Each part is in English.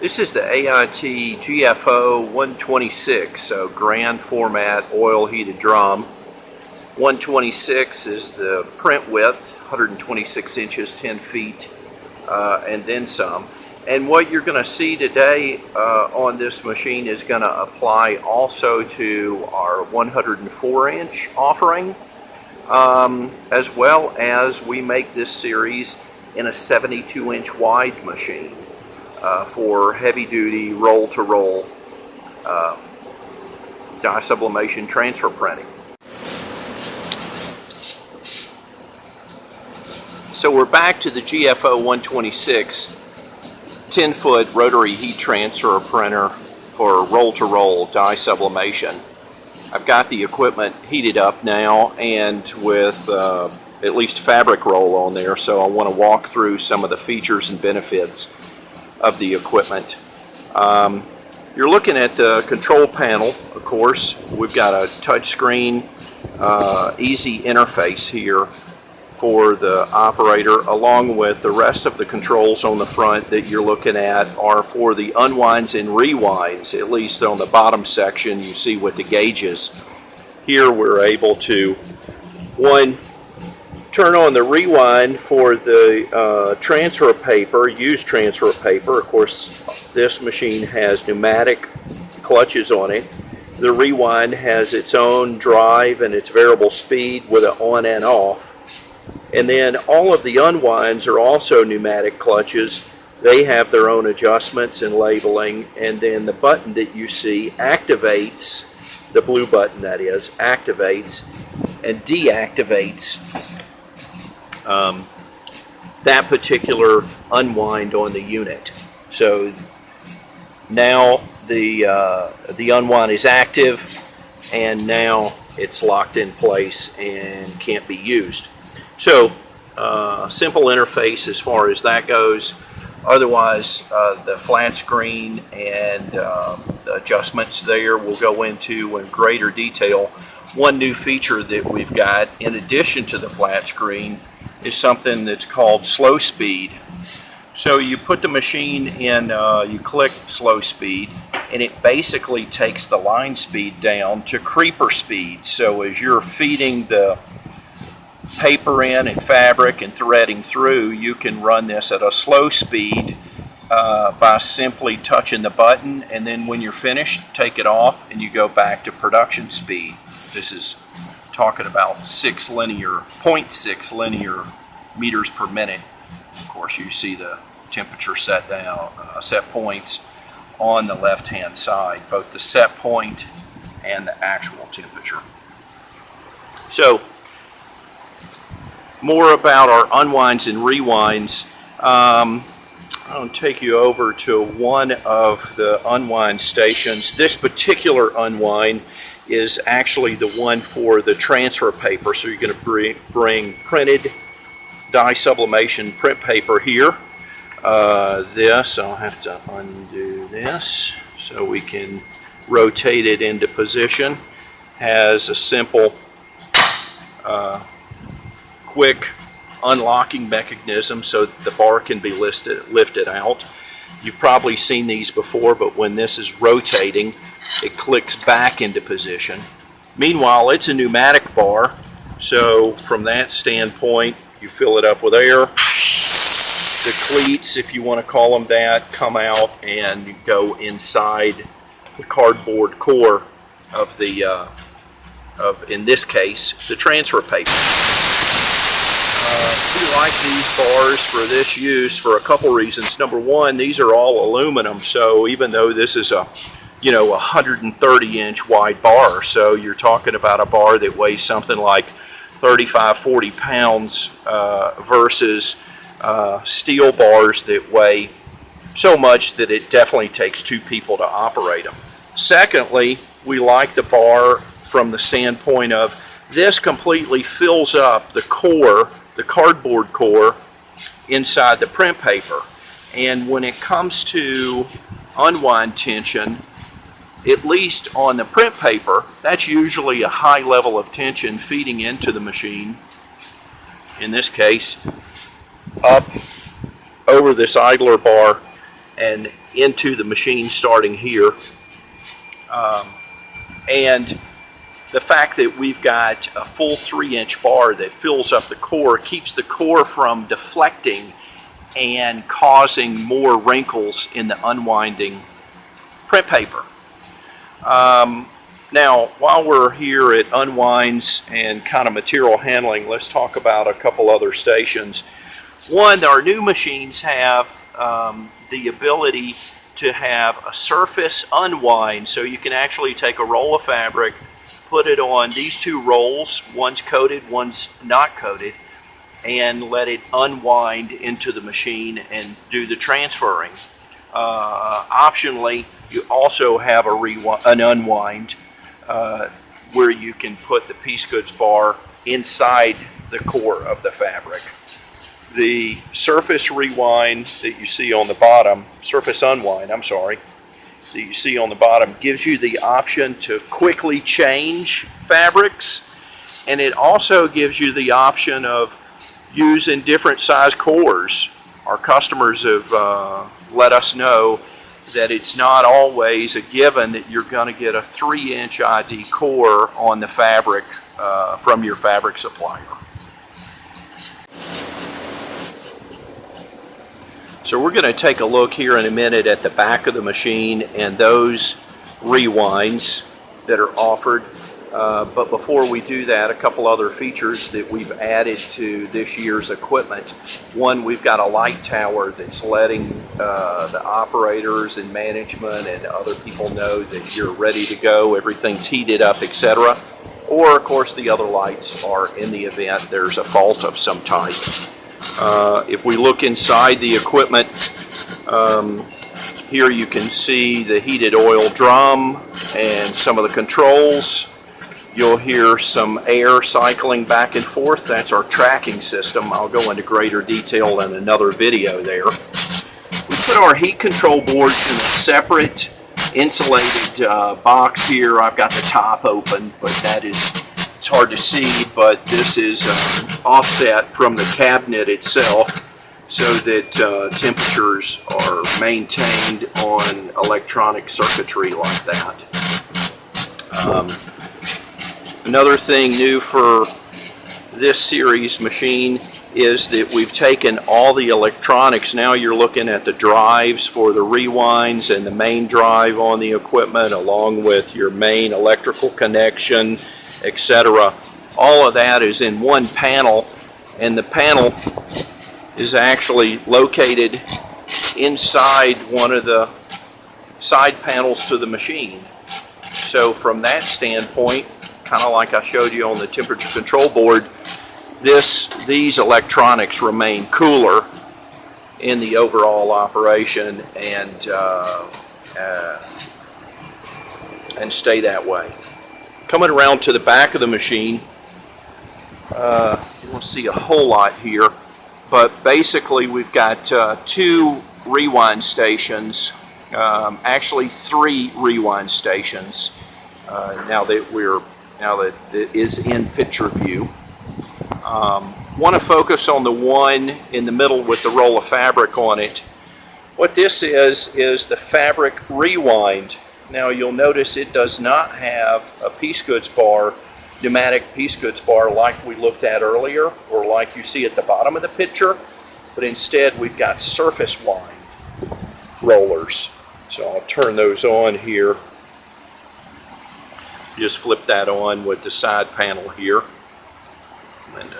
This is the AIT GFO 126, so grand format oil heated drum. 126 is the print width, 126 inches, 10 feet, and then some. And what you're going to see today on this machine is going to apply also to our 104-inch offering, as well as we make this series in a 72-inch wide machine for heavy-duty roll-to-roll dye sublimation transfer printing. So we're back to the GFO 126 10-foot rotary heat transfer printer for roll-to-roll dye sublimation. I've got the equipment heated up now and with at least fabric roll on there, so I want to walk through some of the features and benefits of the equipment. You're looking at the control panel, of course. We've got a touchscreen, easy interface here for the operator, along with the rest of the controls on the front that you're looking at are for the unwinds and rewinds. At least on the bottom section you see with the gauges. Here we're able to, turn on the rewind for the transfer paper, used transfer paper. Of course, this machine has pneumatic clutches on it. The rewind has its own drive and its variable speed with an on and off. And then all of the unwinds are also pneumatic clutches. They have their own adjustments and labeling. And then the button that you see activates, the blue button that is, activates and deactivates that particular unwind on the unit. So now the unwind is active and now it's locked in place and can't be used. So simple interface as far as that goes. Otherwise, the flat screen and the adjustments there we'll go into in greater detail. One new feature that we've got in addition to the flat screen is something that's called slow speed. So you put the machine in, you click slow speed, and it basically takes the line speed down to creeper speed. So as you're feeding the paper in and fabric and threading through, you can run this at a slow speed by simply touching the button, and then when you're finished, take it off and you go back to production speed. This is talking about 0.6 linear meters per minute. Of course, you see the temperature set points on the left hand side, both the set point and the actual temperature. So more about our unwinds and rewinds. I'll take you over to one of the unwind stations. This particular unwind is actually the one for the transfer paper. So you're going to bring printed dye sublimation print paper here. This, I'll have to undo this so we can rotate it into position. Has a simple quick unlocking mechanism so that the bar can be lifted out. You've probably seen these before, but when this is rotating, it clicks back into position. Meanwhile, it's a pneumatic bar, so from that standpoint, you fill it up with air. The cleats, if you want to call them that, come out and go inside the cardboard core of the, in this case, the transfer paper. We like these bars for this use for a couple reasons. Number one, these are all aluminum, so even though this is a 130-inch wide bar, so you're talking about a bar that weighs something like 35-40 pounds versus steel bars that weigh so much that it definitely takes two people to operate them. Secondly, we like the bar from the standpoint of this completely fills up the core, the cardboard core inside the print paper. And when it comes to unwind tension, at least on the print paper, that's usually a high level of tension feeding into the machine. In this case, up over this idler bar and into the machine starting here. And the fact that we've got a full 3-inch bar that fills up the core keeps the core from deflecting and causing more wrinkles in the unwinding print paper. Now, while we're here at unwinds and kind of material handling, let's talk about a couple other stations. One, our new machines have the ability to have a surface unwind, so you can actually take a roll of fabric, put it on these two rolls, one's coated, one's not coated, and let it unwind into the machine and do the transferring. Optionally, you also have an unwind where you can put the piece goods bar inside the core of the fabric. The surface rewind that you see on the bottom, surface unwind, I'm sorry, that you see on the bottom gives you the option to quickly change fabrics, and it also gives you the option of using different size cores. Our customers have let us know that it's not always a given that you're going to get a 3-inch ID core on the fabric from your fabric supplier. So we're going to take a look here in a minute at the back of the machine and those rewinds that are offered. But before we do that, a couple other features that we've added to this year's equipment. One, we've got a light tower that's letting the operators and management and other people know that you're ready to go, everything's heated up, etc. Or, of course, the other lights are in the event there's a fault of some type. If we look inside the equipment, here you can see the heated oil drum and some of the controls. You'll hear some air cycling back and forth. That's our tracking system. I'll go into greater detail in another video there. We put our heat control boards in a separate insulated box here. I've got the top open, but it's hard to see, but this is offset from the cabinet itself so that temperatures are maintained on electronic circuitry like that. Another thing new for this series machine is that we've taken all the electronics. Now you're looking at the drives for the rewinds and the main drive on the equipment along with your main electrical connection, etc. All of that is in one panel, and the panel is actually located inside one of the side panels to the machine. So from that standpoint, kind of like I showed you on the temperature control board, these electronics remain cooler in the overall operation and stay that way. Coming around to the back of the machine, you won't see a whole lot here, but basically we've got 2 rewind stations, actually 3 rewind stations now that it is in picture view. Want to focus on the one in the middle with the roll of fabric on it. What this is the fabric rewind. Now you'll notice it does not have a piece goods bar, pneumatic piece goods bar like we looked at earlier or like you see at the bottom of the picture, but instead we've got surface wind rollers. So I'll turn those on here. Just flip that on with the side panel here. And,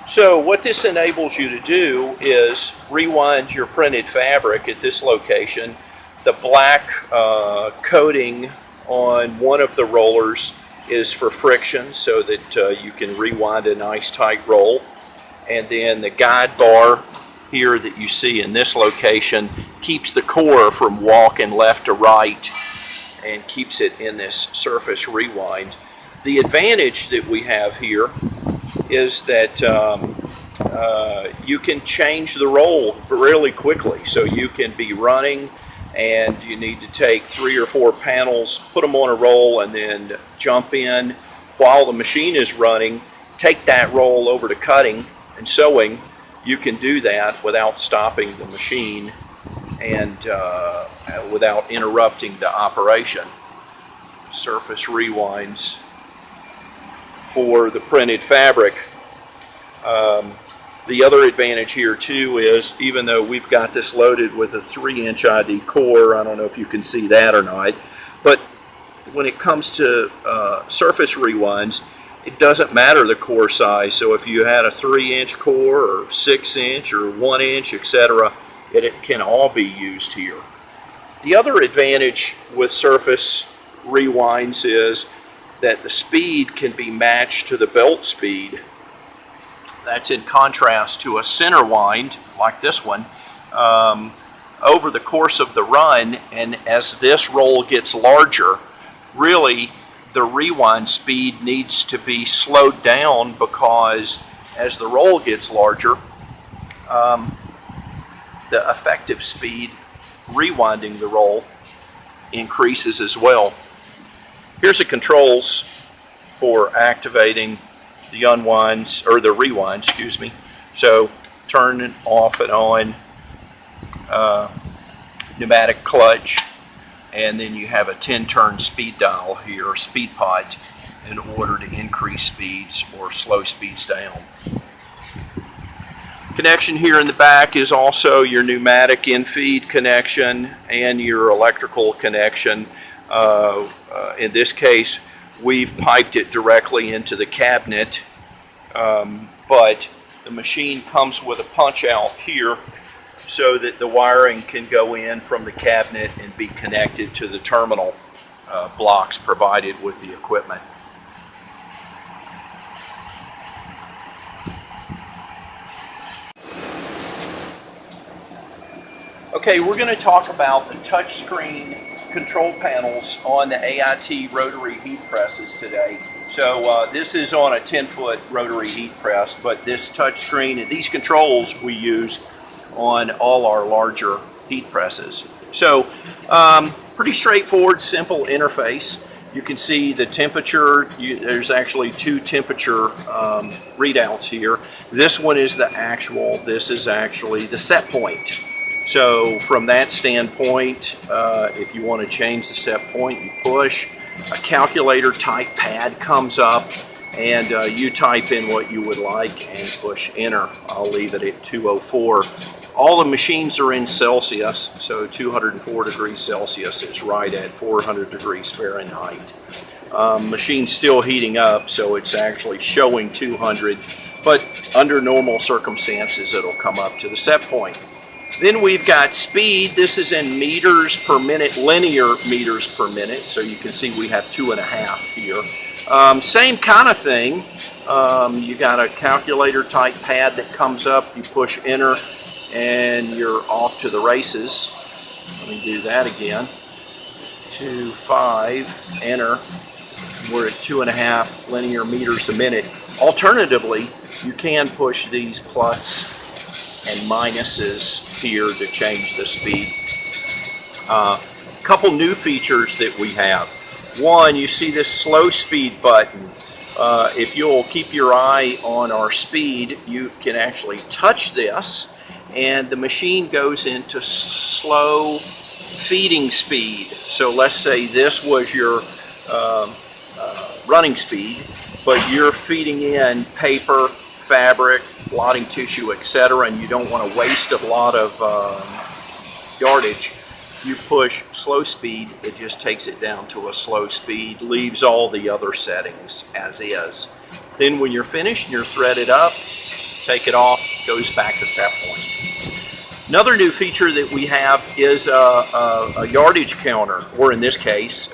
so what this enables you to do is rewind your printed fabric at this location. The black coating on one of the rollers is for friction so that you can rewind a nice tight roll. And then the guide bar here that you see in this location keeps the core from walking left to right and keeps it in this surface rewind. The advantage that we have here is that you can change the roll really quickly. So you can be running and you need to take 3 or 4 panels, put them on a roll, and then jump in while the machine is running, take that roll over to cutting and sewing, you can do that without stopping the machine and without interrupting the operation. Surface rewinds for the printed fabric. The other advantage here too is, even though we've got this loaded with a 3-inch ID core, I don't know if you can see that or not, but when it comes to surface rewinds, it doesn't matter the core size. So if you had a 3-inch core or 6-inch or 1-inch, etc., it can all be used here. The other advantage with surface rewinds is that the speed can be matched to the belt speed. That's in contrast to a center wind like this one. Over the course of the run, and as this roll gets larger, really the rewind speed needs to be slowed down, because as the roll gets larger, the effective speed rewinding the roll increases as well. Here's the controls for activating the unwinds, or the rewind, excuse me. So turn it off and on, pneumatic clutch, and then you have a 10-turn speed dial here, speed pot, in order to increase speeds or slow speeds down. Connection here in the back is also your pneumatic in-feed connection and your electrical connection. In this case, we've piped it directly into the cabinet, but the machine comes with a punch out here so that the wiring can go in from the cabinet and be connected to the terminal blocks provided with the equipment. Okay, we're going to talk about the touchscreen control panels on the AIT rotary heat presses today. So this is on a 10-foot rotary heat press, but this touchscreen and these controls we use on all our larger heat presses. So pretty straightforward, simple interface. You can see the temperature. There's actually 2 temperature readouts here. This one is the actual, this is actually the set point. So from that standpoint, if you want to change the set point, you push. A calculator type pad comes up, and you type in what you would like and push enter. I'll leave it at 204. All the machines are in Celsius, so 204 degrees Celsius is right at 400 degrees Fahrenheit. Machine's still heating up, so it's actually showing 200, but under normal circumstances it'll come up to the set point. Then we've got speed. This is in meters per minute, linear meters per minute, so you can see we have 2.5 here. Same kind of thing. You got a calculator type pad that comes up, you push enter, and you're off to the races. Let me do that again. 2, 5, enter. We're at 2.5 linear meters a minute. Alternatively, you can push these plus and minuses here to change the speed. Couple new features that we have. One, you see this slow speed button. If you'll keep your eye on our speed, you can actually touch this, and the machine goes into slow feeding speed. So let's say this was your running speed, but you're feeding in paper, fabric, blotting tissue, etc., and you don't want to waste a lot of yardage. You push slow speed, it just takes it down to a slow speed, leaves all the other settings as is. Then when you're finished and you're threaded up, take it off, goes back to set point. Another new feature that we have is a yardage counter, or in this case,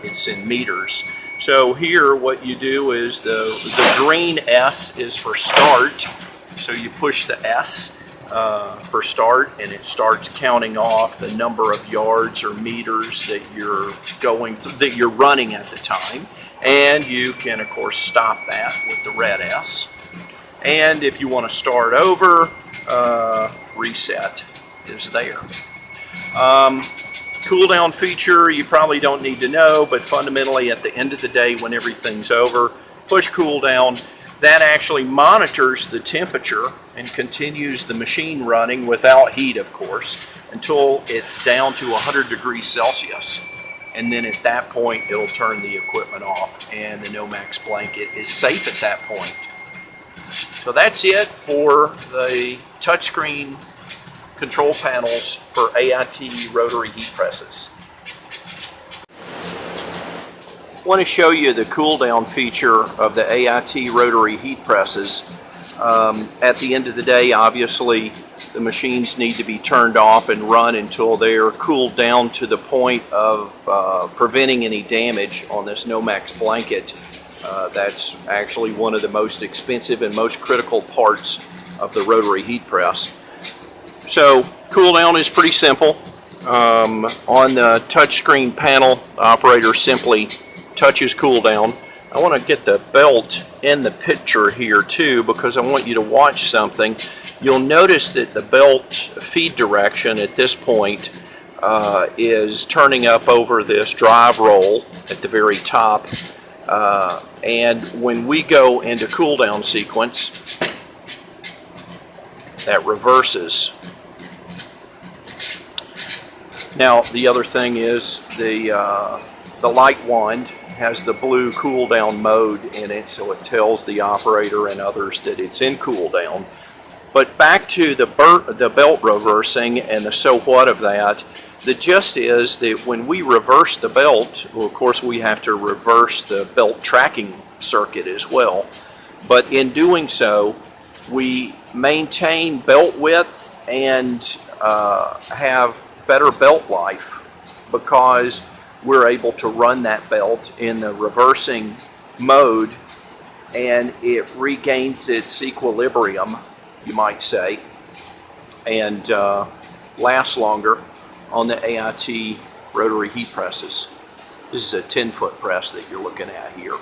it's in meters. So here what you do is the green S is for start. So you push the S for start, and it starts counting off the number of yards or meters that you're running at the time. And you can of course stop that with the red S. And if you want to start over, reset is there. Cool down feature you probably don't need to know, but fundamentally at the end of the day when everything's over, push cool down. That actually monitors the temperature and continues the machine running without heat, of course, until it's down to 100 degrees Celsius. And then at that point, it'll turn the equipment off, and the Nomax blanket is safe at that point. So that's it for the touchscreen control panels for AIT rotary heat presses. I want to show you the cool down feature of the AIT rotary heat presses. At the end of the day, obviously, the machines need to be turned off and run until they're cooled down to the point of preventing any damage on this Nomax blanket. That's actually one of the most expensive and most critical parts of the rotary heat press. So cool down is pretty simple. On the touchscreen panel, the operator simply touches cool down. I want to get the belt in the picture here too, because I want you to watch something. You'll notice that the belt feed direction at this point is turning up over this drive roll at the very top. And when we go into cool down sequence, that reverses. Now the other thing is the light wand has the blue cool down mode in it, so it tells the operator and others that it's in cool down. But back to the belt reversing and the so what of that, the gist is that when we reverse the belt, well, of course we have to reverse the belt tracking circuit as well. But in doing so, we maintain belt width and have better belt life, because we're able to run that belt in the reversing mode and it regains its equilibrium, you might say, and lasts longer on the AIT rotary heat presses. This is a 10-foot press that you're looking at here.